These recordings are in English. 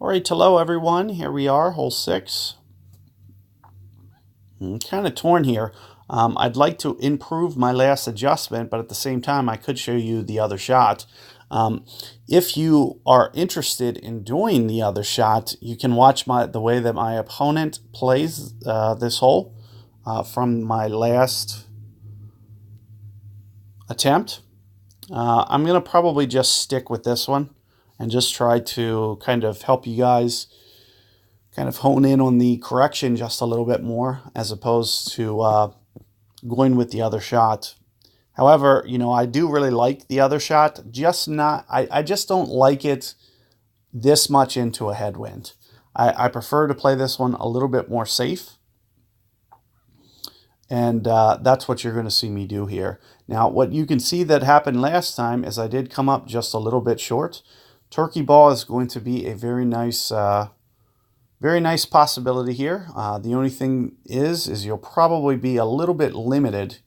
All right, hello everyone. Here we are, hole 6. I'm kind of torn here. I'd like to improve my last adjustment, but at the same time, I could show you the other shot. If you are interested in doing the other shot, you can watch the way that my opponent plays this hole from my last attempt. I'm going to probably just stick with this one and just try to kind of help you guys kind of hone in on the correction just a little bit more as opposed to going with the other shot. However, you know, I do really like the other shot, I just don't like it this much into a headwind. I prefer to play this one a little bit more safe. And that's what you're going to see me do here. Now, what you can see that happened last time is I did come up just a little bit short. Turkey ball is going to be a very nice possibility here. The only thing is you'll probably be a little bit limited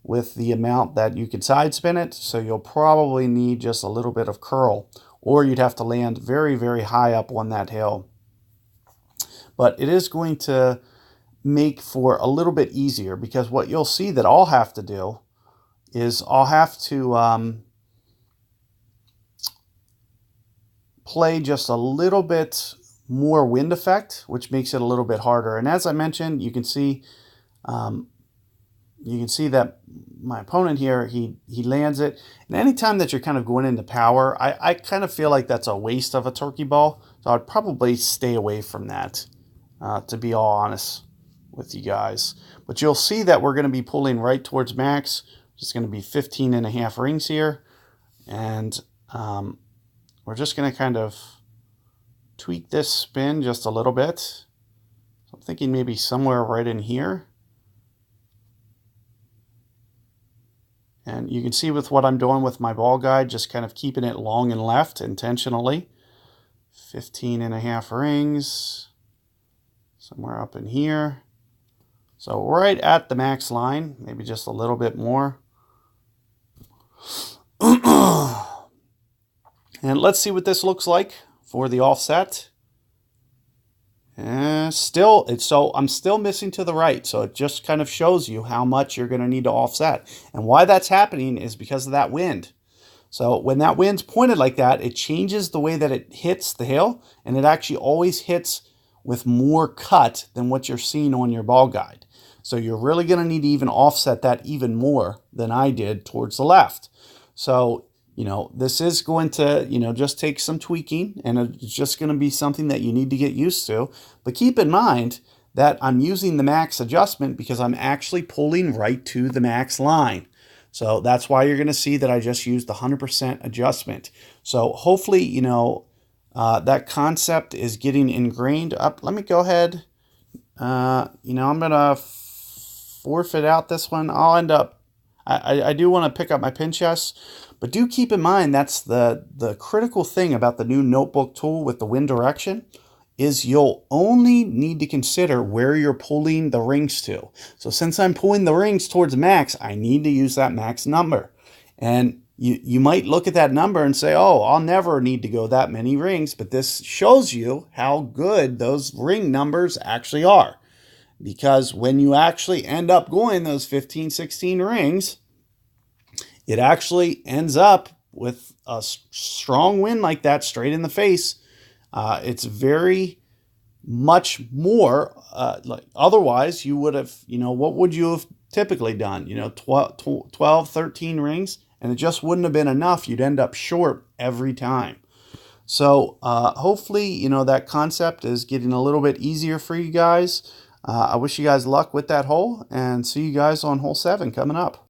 with the amount that you can side spin it. So you'll probably need just a little bit of curl, or you'd have to land very, very high up on that hill. But it is going to make for a little bit easier, because what you'll see that I'll have to do is I'll have to play just a little bit more wind effect, which makes it a little bit harder. And as I mentioned, you can see that my opponent here, he lands it. And anytime that you're kind of going into power, I kind of feel like that's a waste of a turkey ball. So I'd probably stay away from that, to be all honest with you guys. But you'll see that we're going to be pulling right towards max. It's going to be 15.5 rings here. And we're just going to kind of tweak this spin just a little bit. So I'm thinking maybe somewhere right in here. And you can see with what I'm doing with my ball guide, just kind of keeping it long and left intentionally. 15.5 rings. Somewhere up in here. So right at the max line, maybe just a little bit more. And let's see what this looks like for the offset. And I'm still missing to the right, so it just kind of shows you how much you're going to need to offset. And why that's happening is because of that wind. So when that wind's pointed like that, it changes the way that it hits the hill, and it actually always hits with more cut than what you're seeing on your ball guide. So you're really going to need to even offset that even more than I did towards the left. So, you know, this is going to, you know, just take some tweaking, and it's just going to be something that you need to get used to. But keep in mind that I'm using the max adjustment because I'm actually pulling right to the max line. So that's why you're going to see that I just used the 100% adjustment. So hopefully, you know, that concept is getting ingrained up. Let me go ahead. You know, I'm going to forfeit out this one. I'll end up, I do want to pick up my pin chest, but do keep in mind that's the critical thing about the new notebook tool with the wind direction is you'll only need to consider where you're pulling the rings to. So since I'm pulling the rings towards max, I need to use that max number. And you might look at that number and say, oh, I'll never need to go that many rings, but this shows you how good those ring numbers actually are. Because when you actually end up going those 15, 16 rings, it actually ends up with a strong wind like that straight in the face. It's very much more, like otherwise you would have, you know, what would you have typically done? You know, 12, 13 rings, and it just wouldn't have been enough. You'd end up short every time. So hopefully, you know, that concept is getting a little bit easier for you guys. I wish you guys luck with that hole, and see you guys on hole 7 coming up.